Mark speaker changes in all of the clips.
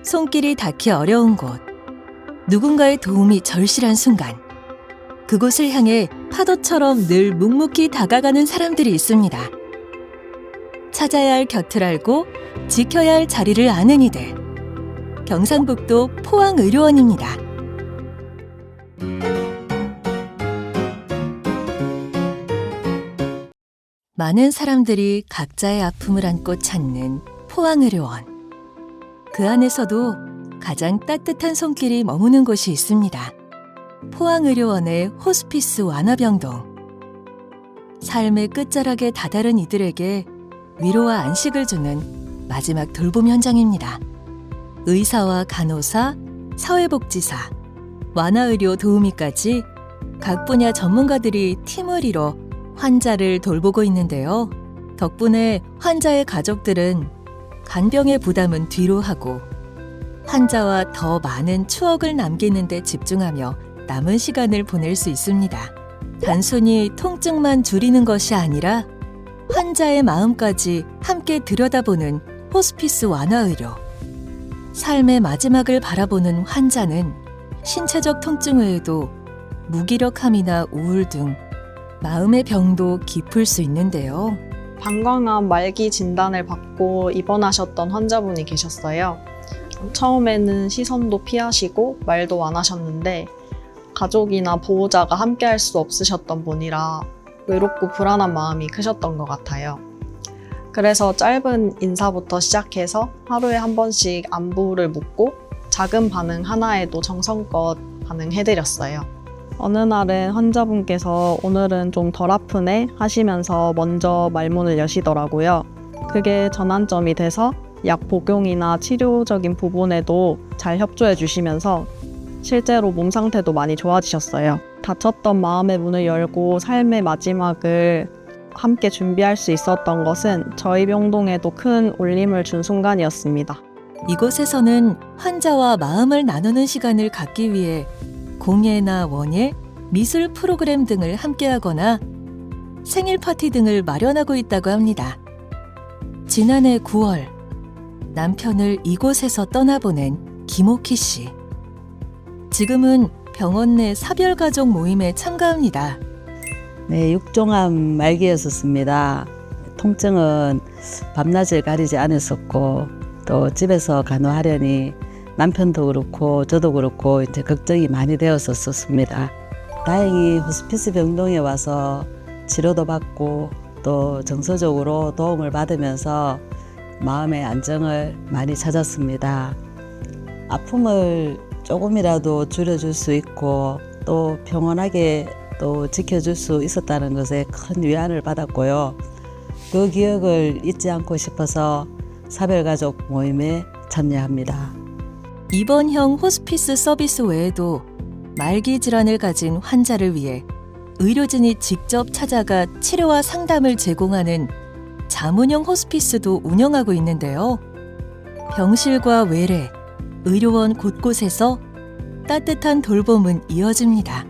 Speaker 1: 손길이 닿기 어려운 곳, 누군가의 도움이 절실한 순간, 그곳을 향해 파도처럼 늘 묵묵히 다가가는 사람들이 있습니다. 찾아야 할 곁을 알고 지켜야 할 자리를 아는 이들. 경상북도 포항의료원입니다. 많은 사람들이 각자의 아픔을 안고 찾는 포항의료원. 그 안에서도 가장 따뜻한 손길이 머무는 곳이 있습니다. 포항의료원의 호스피스 완화병동. 삶의 끝자락에 다다른 이들에게 위로와 안식을 주는 마지막 돌봄 현장입니다. 의사와 간호사, 사회복지사, 완화의료 도우미까지 각 분야 전문가들이 팀을 이뤄 환자를 돌보고 있는데요. 덕분에 환자의 가족들은 간병의 부담은 뒤로 하고 환자와 더 많은 추억을 남기는 데 집중하며 남은 시간을 보낼 수 있습니다. 단순히 통증만 줄이는 것이 아니라 환자의 마음까지 함께 들여다보는 호스피스 완화의료. 삶의 마지막을 바라보는 환자는 신체적 통증 외에도 무기력함이나 우울 등 마음의 병도 깊을 수 있는데요.
Speaker 2: 방광암 말기 진단을 받고 입원하셨던 환자분이 계셨어요. 처음에는 시선도 피하시고 말도 안 하셨는데 가족이나 보호자가 함께 할 수 없으셨던 분이라 외롭고 불안한 마음이 크셨던 것 같아요. 그래서 짧은 인사부터 시작해서 하루에 한 번씩 안부를 묻고 작은 반응 하나에도 정성껏 반응해드렸어요. 어느 날은 환자분께서 오늘은 좀 덜 아프네 하시면서 먼저 말문을 여시더라고요. 그게 전환점이 돼서 약 복용이나 치료적인 부분에도 잘 협조해 주시면서 실제로 몸 상태도 많이 좋아지셨어요. 닫혔던 마음의 문을 열고 삶의 마지막을 함께 준비할 수 있었던 것은 저희 병동에도 큰 울림을 준 순간이었습니다.
Speaker 1: 이곳에서는 환자와 마음을 나누는 시간을 갖기 위해 공예나 원예, 미술 프로그램 등을 함께하거나 생일 파티 등을 마련하고 있다고 합니다. 지난해 9월, 남편을 이곳에서 떠나보낸 김옥희 씨. 지금은 병원 내 사별가족 모임에 참가합니다.
Speaker 3: 네, 육종암 말기였었습니다. 통증은 밤낮을 가리지 않았었고 또 집에서 간호하려니 남편도 그렇고 저도 그렇고 이제 걱정이 많이 되었었습니다. 다행히 호스피스 병동에 와서 치료도 받고 또 정서적으로 도움을 받으면서 마음의 안정을 많이 찾았습니다. 아픔을 조금이라도 줄여줄 수 있고 또 평온하게 또 지켜줄 수 있었다는 것에 큰 위안을 받았고요. 그 기억을 잊지 않고 싶어서 사별가족 모임에 참여합니다.
Speaker 1: 입원형 호스피스 서비스 외에도 말기 질환을 가진 환자를 위해 의료진이 직접 찾아가 치료와 상담을 제공하는 자문형 호스피스도 운영하고 있는데요. 병실과 외래, 의료원 곳곳에서 따뜻한 돌봄은 이어집니다.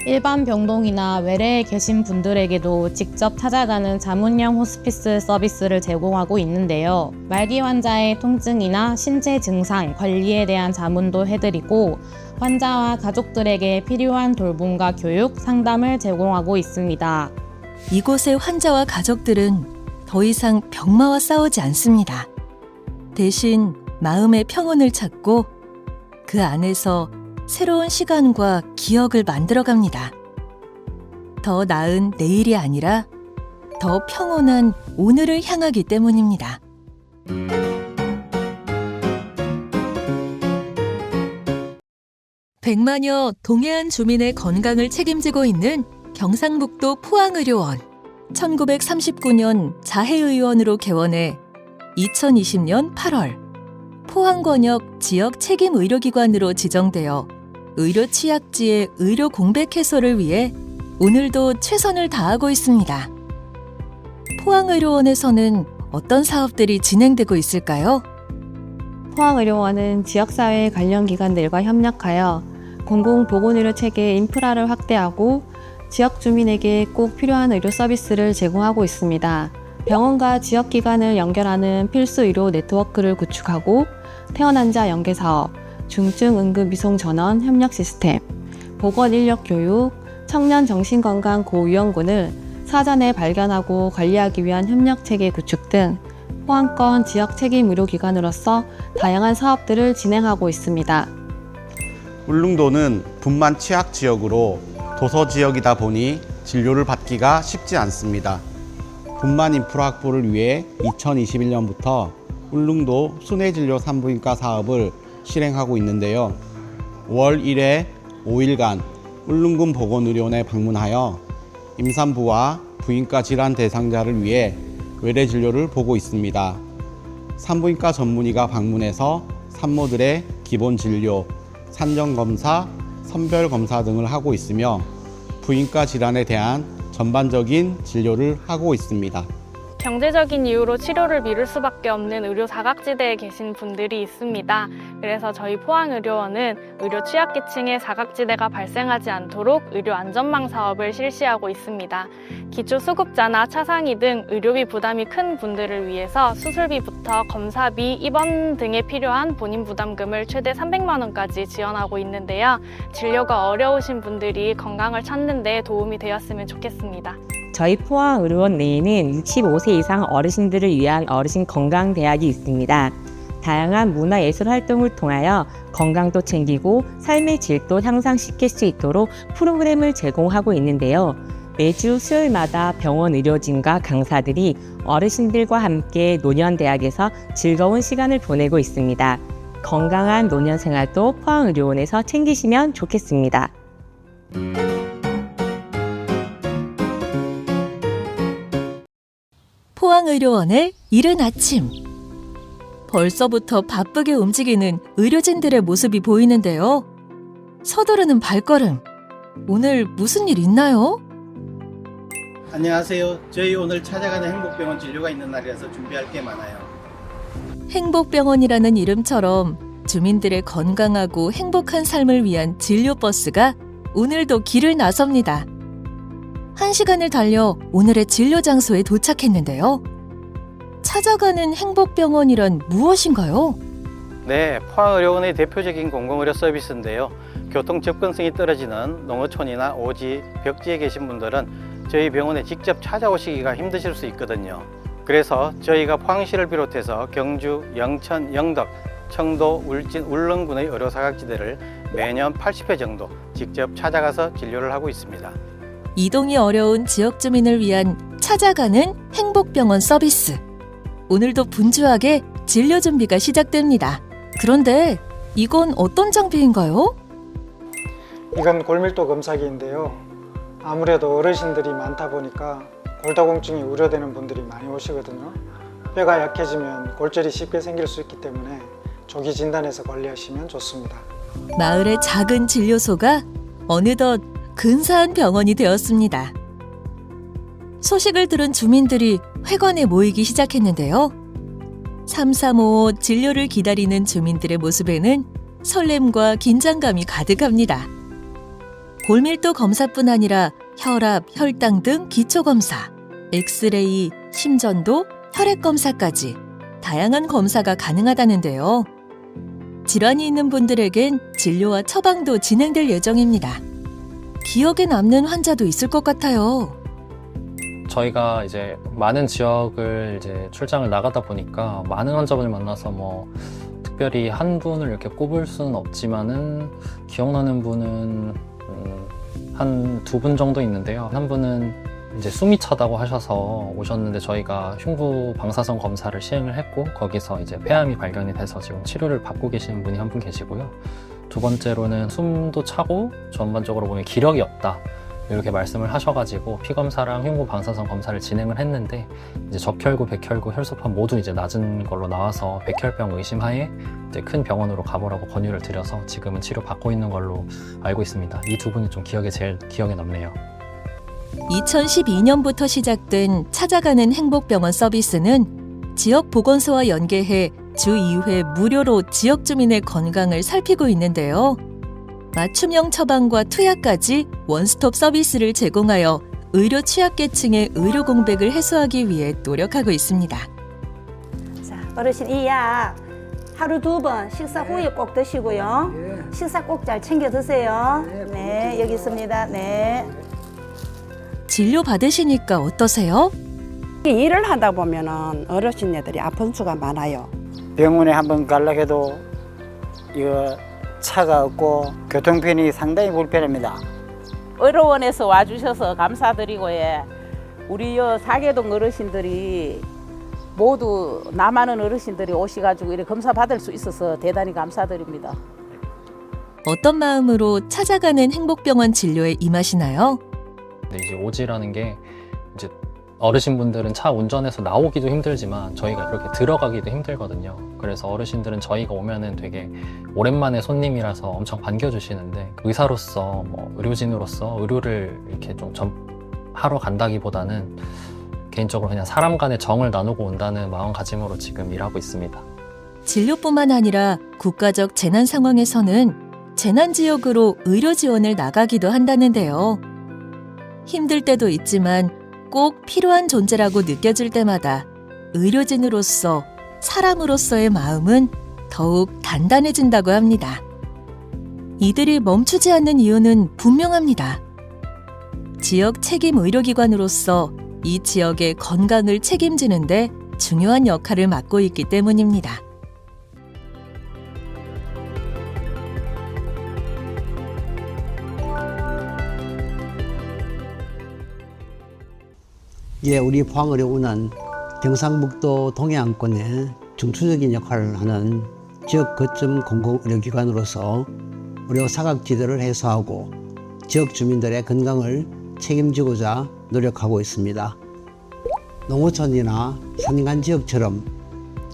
Speaker 4: 일반 병동이나 외래에 계신 분들에게도 직접 찾아가는 자문형 호스피스 서비스를 제공하고 있는데요. 말기 환자의 통증이나 신체 증상, 관리에 대한 자문도 해드리고 환자와 가족들에게 필요한 돌봄과 교육, 상담을 제공하고 있습니다.
Speaker 1: 이곳의 환자와 가족들은 더 이상 병마와 싸우지 않습니다. 대신 마음의 평온을 찾고 그 안에서 새로운 시간과 기억을 만들어갑니다. 더 나은 내일이 아니라 더 평온한 오늘을 향하기 때문입니다. 100만여 동해안 주민의 건강을 책임지고 있는 경상북도 포항의료원. 1939년 자해의원으로 개원해 2020년 8월 포항권역 지역 책임 의료기관으로 지정되어 의료 취약지의 의료 공백 해소를 위해 오늘도 최선을 다하고 있습니다. 포항의료원에서는 어떤 사업들이 진행되고 있을까요?
Speaker 5: 포항의료원은 지역사회 관련 기관들과 협력하여 공공보건의료 체계의 인프라를 확대하고 지역 주민에게 꼭 필요한 의료 서비스를 제공하고 있습니다. 병원과 지역기관을 연결하는 필수 의료 네트워크를 구축하고 퇴원환자 연계 사업, 중증응급이송 전원 협력 시스템, 보건인력 교육, 청년 정신건강 고위험군을 사전에 발견하고 관리하기 위한 협력체계 구축 등 포항권 지역 책임 의료기관으로서 다양한 사업들을 진행하고 있습니다.
Speaker 6: 울릉도는 분만 취약 지역으로 도서 지역이다 보니 진료를 받기가 쉽지 않습니다. 분만 인프라 확보를 위해 2021년부터 울릉도 순회진료 산부인과 사업을 실행하고 있는데요. 5월 1회 5일간 울릉군 보건의료원에 방문하여 임산부와 부인과 질환 대상자를 위해 외래 진료를 보고 있습니다. 산부인과 전문의가 방문해서 산모들의 기본 진료, 산정검사, 선별검사 등을 하고 있으며 부인과 질환에 대한 전반적인 진료를 하고 있습니다.
Speaker 7: 경제적인 이유로 치료를 미룰 수밖에 없는 의료 사각지대에 계신 분들이 있습니다. 그래서 저희 포항의료원은 의료 취약계층의 사각지대가 발생하지 않도록 의료 안전망 사업을 실시하고 있습니다. 기초수급자나 차상위 등 의료비 부담이 큰 분들을 위해서 수술비부터 검사비, 입원 등에 필요한 본인 부담금을 최대 300만 원까지 지원하고 있는데요. 진료가 어려우신 분들이 건강을 찾는 데 도움이 되었으면 좋겠습니다.
Speaker 8: 저희 포항의료원 내에는 65세 이상 어르신들을 위한 어르신 건강대학이 있습니다. 다양한 문화예술 활동을 통하여 건강도 챙기고 삶의 질도 향상시킬 수 있도록 프로그램을 제공하고 있는데요. 매주 수요일마다 병원 의료진과 강사들이 어르신들과 함께 노년대학에서 즐거운 시간을 보내고 있습니다. 건강한 노년 생활도 포항의료원에서 챙기시면 좋겠습니다.
Speaker 1: 포항의료원의 이른 아침. 벌써부터 바쁘게 움직이는 의료진들의 모습이 보이는데요. 서두르는 발걸음. 오늘 무슨 일 있나요?
Speaker 9: 안녕하세요. 저희 오늘 찾아가는 행복병원 진료가 있는 날이라서 준비할 게 많아요.
Speaker 1: 행복병원이라는 이름처럼 주민들의 건강하고 행복한 삶을 위한 진료버스가 오늘도 길을 나섭니다. 1시간을 달려 오늘의 진료 장소에 도착했는데요. 찾아가는 행복병원이란 무엇인가요?
Speaker 10: 네, 포항의료원의 대표적인 공공의료 서비스인데요. 교통 접근성이 떨어지는 농어촌이나 오지, 벽지에 계신 분들은 저희 병원에 직접 찾아오시기가 힘드실 수 있거든요. 그래서 저희가 포항시를 비롯해서 경주, 영천, 영덕, 청도, 울진, 울릉군의 의료사각지대를 매년 80회 정도 직접 찾아가서 진료를 하고 있습니다.
Speaker 1: 이동이 어려운 지역 주민을 위한 찾아가는 행복병원 서비스. 오늘도 분주하게 진료 준비가 시작됩니다. 그런데 이건 어떤 장비인가요?
Speaker 11: 이건 골밀도 검사기인데요. 아무래도 어르신들이 많다 보니까 골다공증이 우려되는 분들이 많이 오시거든요. 뼈가 약해지면 골절이 쉽게 생길 수 있기 때문에 조기 진단해서 관리하시면 좋습니다.
Speaker 1: 마을의 작은 진료소가 어느덧 근사한 병원이 되었습니다. 소식을 들은 주민들이 회관에 모이기 시작했는데요. 335 진료를 기다리는 주민들의 모습에는 설렘과 긴장감이 가득합니다. 골밀도 검사뿐 아니라 혈압, 혈당 등 기초검사, 엑스레이, 심전도, 혈액검사까지 다양한 검사가 가능하다는데요. 질환이 있는 분들에겐 진료와 처방도 진행될 예정입니다. 기억에 남는 환자도 있을 것 같아요.
Speaker 12: 저희가 이제 많은 지역을 이제 출장을 나가다 보니까 많은 환자분을 만나서 특별히 한 분을 이렇게 꼽을 수는 없지만은 기억나는 분은 한 2분 정도 있는데요. 한 분은 이제 숨이 차다고 하셔서 오셨는데 저희가 흉부 방사선 검사를 시행을 했고 거기서 이제 폐암이 발견이 돼서 지금 치료를 받고 계시는 분이 한 분 계시고요. 2번째로는 숨도 차고 전반적으로 보면 기력이 없다 이렇게 말씀을 하셔가지고 피검사랑 흉부 방사선 검사를 진행을 했는데 이제 적혈구, 백혈구, 혈소판 모두 이제 낮은 걸로 나와서 백혈병 의심하에 이제 큰 병원으로 가보라고 권유를 드려서 지금은 치료 받고 있는 걸로 알고 있습니다. 이 2분이 좀 제일 기억에 남네요.
Speaker 1: 2012년부터 시작된 찾아가는 행복병원 서비스는 지역 보건소와 연계해 주 2회 무료로 지역 주민의 건강을 살피고 있는데요. 맞춤형 처방과 투약까지 원스톱 서비스를 제공하여 의료 취약계층의 의료 공백을 해소하기 위해 노력하고 있습니다.
Speaker 13: 자, 어르신 이 약 하루 2번 식사 후에 꼭 드시고요. 식사 꼭 잘 챙겨 드세요. 네, 여기 있습니다. 네.
Speaker 1: 진료 받으시니까 어떠세요?
Speaker 14: 일을 하다 보면은 어르신네들이 아픈 수가 많아요.
Speaker 15: 병원에 한번 가려고 해도 이거 차가 없고 교통편이 상당히 불편합니다.
Speaker 16: 의료원에서 와주셔서 감사드리고 우리 사계동 어르신들이 모두 남아는 어르신들이 오셔가지고 이렇게 검사 받을 수 있어서 대단히 감사드립니다.
Speaker 1: 어떤 마음으로 찾아가는 행복병원 진료에 임하시나요?
Speaker 12: 근데 이제 오지라는 게 이제 어르신분들은 차 운전해서 나오기도 힘들지만 저희가 그렇게 들어가기도 힘들거든요. 그래서 어르신들은 저희가 오면은 되게 오랜만에 손님이라서 엄청 반겨주시는데 의사로서 의료진으로서 의료를 이렇게 좀 하러 간다기보다는 개인적으로 그냥 사람 간의 정을 나누고 온다는 마음가짐으로 지금 일하고 있습니다.
Speaker 1: 진료뿐만 아니라 국가적 재난 상황에서는 재난 지역으로 의료 지원을 나가기도 한다는데요. 힘들 때도 있지만 꼭 필요한 존재라고 느껴질 때마다 의료진으로서 사람으로서의 마음은 더욱 단단해진다고 합니다. 이들이 멈추지 않는 이유는 분명합니다. 지역 책임 의료기관으로서 이 지역의 건강을 책임지는데 중요한 역할을 맡고 있기 때문입니다.
Speaker 17: 우리 포항의료원은 경상북도 동해안권에 중추적인 역할을 하는 지역 거점 공공의료기관으로서 의료 사각지대를 해소하고 지역 주민들의 건강을 책임지고자 노력하고 있습니다. 농어촌이나 산간 지역처럼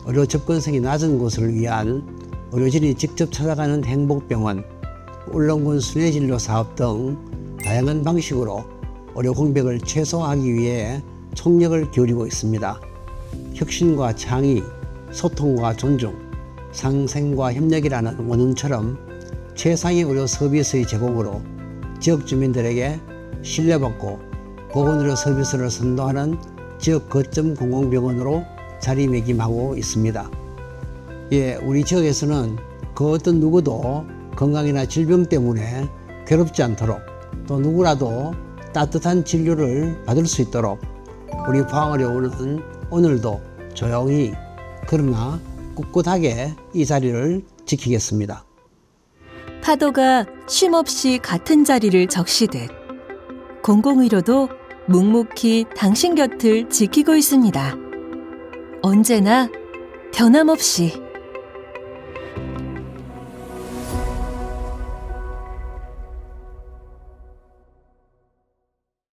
Speaker 17: 의료 접근성이 낮은 곳을 위한 의료진이 직접 찾아가는 행복병원, 울릉군 순회진료 사업 등 다양한 방식으로 의료 공백을 최소화하기 위해 총력을 기울이고 있습니다. 혁신과 창의, 소통과 존중, 상생과 협력이라는 원문처럼 최상의 의료 서비스의 제공으로 지역 주민들에게 신뢰받고 보건의료 서비스를 선도하는 지역 거점 공공병원으로 자리매김하고 있습니다. 우리 지역에서는 그 어떤 누구도 건강이나 질병 때문에 괴롭지 않도록 또 누구라도 따뜻한 진료를 받을 수 있도록 우리 포항의료원은 오늘도 조용히 그러나 꿋꿋하게 이 자리를 지키겠습니다.
Speaker 1: 파도가 쉼없이 같은 자리를 적시듯 공공의료도 묵묵히 당신 곁을 지키고 있습니다. 언제나 변함없이.